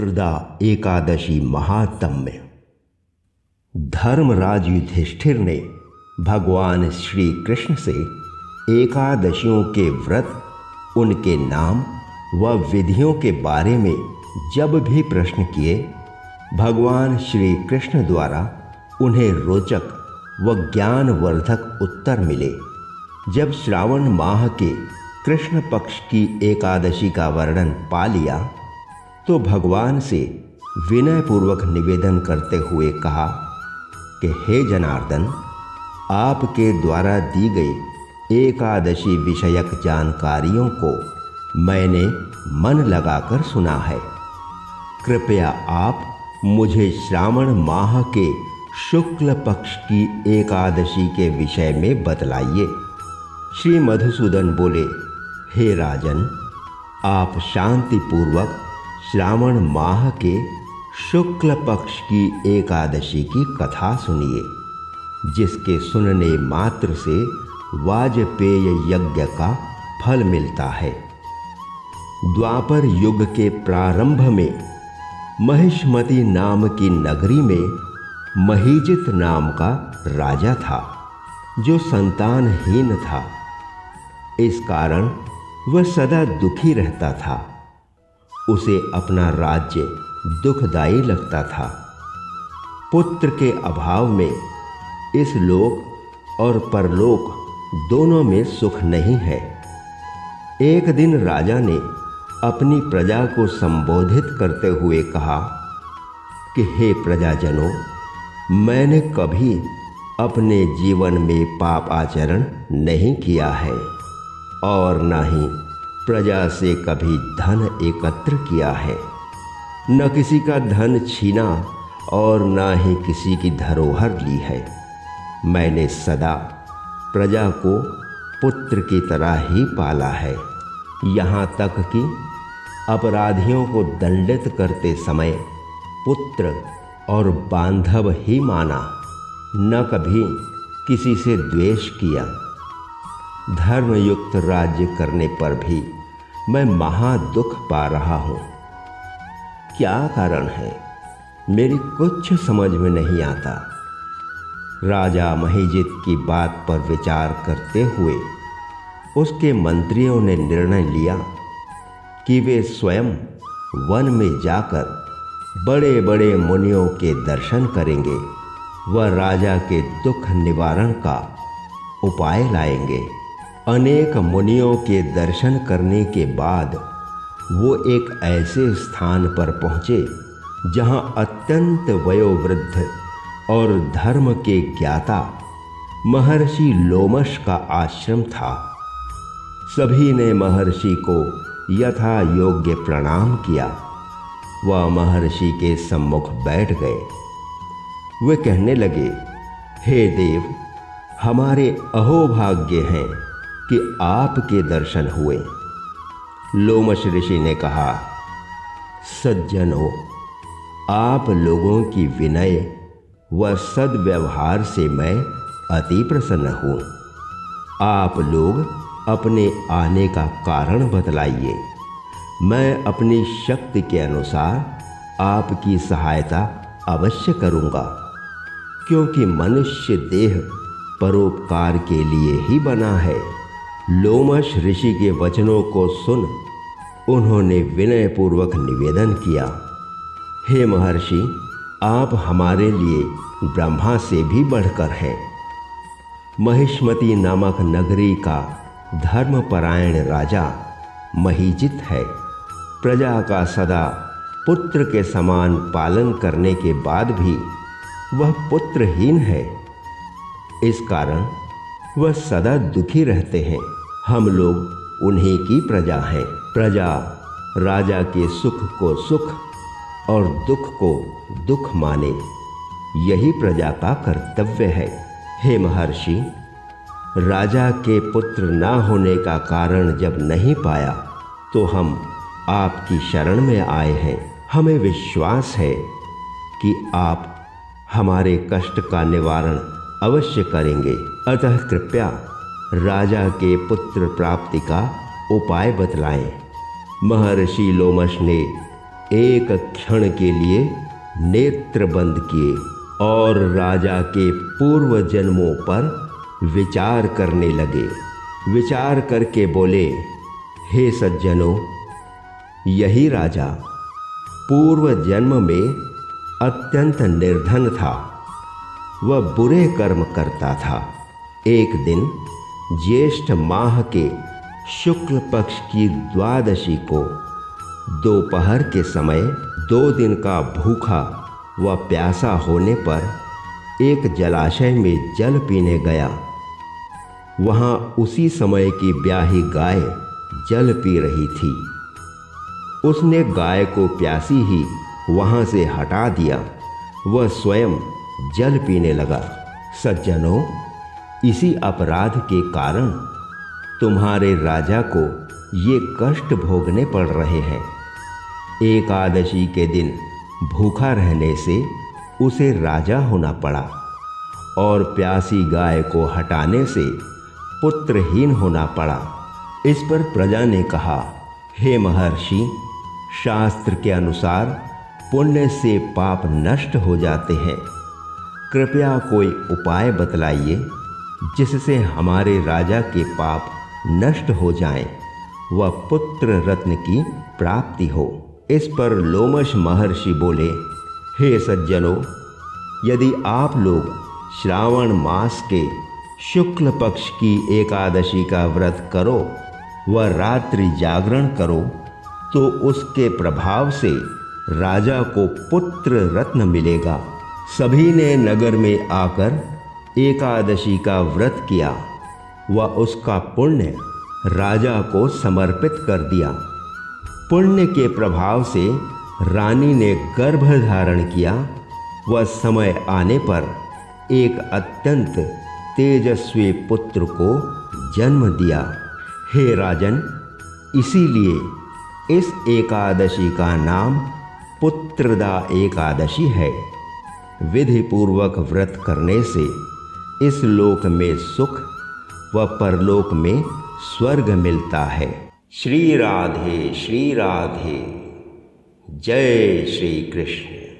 पुत्रदा एकादशी महात्म्य। धर्मराज युधिष्ठिर ने भगवान श्री कृष्ण से एकादशियों के व्रत, उनके नाम व विधियों के बारे में जब भी प्रश्न किए, भगवान श्री कृष्ण द्वारा उन्हें रोचक व ज्ञानवर्धक उत्तर मिले। जब श्रावण माह के कृष्ण पक्ष की एकादशी का वर्णन पा लिया तो भगवान से विनयपूर्वक निवेदन करते हुए कहा कि हे जनार्दन, आपके द्वारा दी गई एकादशी विषयक जानकारियों को मैंने मन लगाकर सुना है। कृपया आप मुझे श्रावण माह के शुक्ल पक्ष की एकादशी के विषय में बतलाइए। श्री मधुसूदन बोले, हे राजन, आप शांतिपूर्वक श्रावण माह के शुक्ल पक्ष की एकादशी की कथा सुनिए, जिसके सुनने मात्र से वाजपेय यज्ञ का फल मिलता है। द्वापर युग के प्रारंभ में महिष्मति नाम की नगरी में महीजित नाम का राजा था, जो संतानहीन था। इस कारण वह सदा दुखी रहता था। उसे अपना राज्य दुखदायी लगता था। पुत्र के अभाव में इस लोक और परलोक दोनों में सुख नहीं है। एक दिन राजा ने अपनी प्रजा को संबोधित करते हुए कहा कि हे प्रजाजनों, मैंने कभी अपने जीवन में पाप आचरण नहीं किया है और न ही प्रजा से कभी धन एकत्र किया है। न किसी का धन छीना और न ही किसी की धरोहर ली है। मैंने सदा प्रजा को पुत्र की तरह ही पाला है, यहाँ तक कि अपराधियों को दंडित करते समय पुत्र और बांधव ही माना, न कभी किसी से द्वेष किया। धर्मयुक्त राज्य करने पर भी मैं महा दुख पा रहा हूँ। क्या कारण है, मेरी कुछ समझ में नहीं आता। राजा महीजित की बात पर विचार करते हुए उसके मंत्रियों ने निर्णय लिया कि वे स्वयं वन में जाकर बड़े बड़े मुनियों के दर्शन करेंगे व राजा के दुख निवारण का उपाय लाएंगे। अनेक मुनियों के दर्शन करने के बाद वो एक ऐसे स्थान पर पहुँचे जहाँ अत्यंत वयोवृद्ध और धर्म के ज्ञाता महर्षि लोमश का आश्रम था। सभी ने महर्षि को यथा योग्य प्रणाम किया। वह महर्षि के सम्मुख बैठ गए। वे कहने लगे, हे देव, हमारे अहोभाग्य हैं कि आपके दर्शन हुए। लोमश ऋषि ने कहा, सज्जनों, आप लोगों की विनय व सद्व्यवहार से मैं अति प्रसन्न हूँ। आप लोग अपने आने का कारण बतलाइए। मैं अपनी शक्ति के अनुसार आपकी सहायता अवश्य करूँगा, क्योंकि मनुष्य देह परोपकार के लिए ही बना है। लोमश ऋषि के वचनों को सुन उन्होंने विनयपूर्वक निवेदन किया, हे महर्षि, आप हमारे लिए ब्रह्मा से भी बढ़कर हैं। महिष्मति नामक नगरी का धर्मपरायण राजा महीजित है। प्रजा का सदा पुत्र के समान पालन करने के बाद भी वह पुत्रहीन है। इस कारण वह सदा दुखी रहते हैं। हम लोग उन्हीं की प्रजा हैं। प्रजा राजा के सुख को सुख और दुख को दुख माने, यही प्रजा का कर्तव्य है। हे महर्षि, राजा के पुत्र ना होने का कारण जब नहीं पाया तो हम आपकी शरण में आए हैं। हमें विश्वास है कि आप हमारे कष्ट का निवारण अवश्य करेंगे। अतः कृपया राजा के पुत्र प्राप्ति का उपाय बतलाएं। महर्षि लोमश ने एक क्षण के लिए नेत्र बंद किए और राजा के पूर्व जन्मों पर विचार करने लगे। विचार करके बोले, हे सज्जनों, यही राजा पूर्व जन्म में अत्यंत निर्धन था। वह बुरे कर्म करता था। एक दिन ज्येष्ठ माह के शुक्ल पक्ष की द्वादशी को दोपहर के समय 2 दिन का भूखा व प्यासा होने पर एक जलाशय में जल पीने गया। वहाँ उसी समय की ब्याही गाय जल पी रही थी। उसने गाय को प्यासी ही वहाँ से हटा दिया। वह स्वयं जल पीने लगा। सज्जनों, इसी अपराध के कारण तुम्हारे राजा को ये कष्ट भोगने पड़ रहे हैं। एकादशी के दिन भूखा रहने से उसे राजा होना पड़ा और प्यासी गाय को हटाने से पुत्रहीन होना पड़ा। इस पर प्रजा ने कहा, हे महर्षि, शास्त्र के अनुसार पुण्य से पाप नष्ट हो जाते हैं। कृपया कोई उपाय बतलाइए जिससे हमारे राजा के पाप नष्ट हो जाएं व पुत्र रत्न की प्राप्ति हो। इस पर लोमश महर्षि बोले, हे सज्जनों, यदि आप लोग श्रावण मास के शुक्ल पक्ष की एकादशी का व्रत करो व रात्रि जागरण करो तो उसके प्रभाव से राजा को पुत्र रत्न मिलेगा। सभी ने नगर में आकर एकादशी का व्रत किया व उसका पुण्य राजा को समर्पित कर दिया। पुण्य के प्रभाव से रानी ने गर्भ धारण किया व समय आने पर एक अत्यंत तेजस्वी पुत्र को जन्म दिया। हे राजन, इसीलिए इस एकादशी का नाम पुत्रदा एकादशी है। विधि पूर्वक व्रत करने से इस लोक में सुख व परलोक में स्वर्ग मिलता है। श्री राधे, श्री राधे। जय श्री कृष्ण।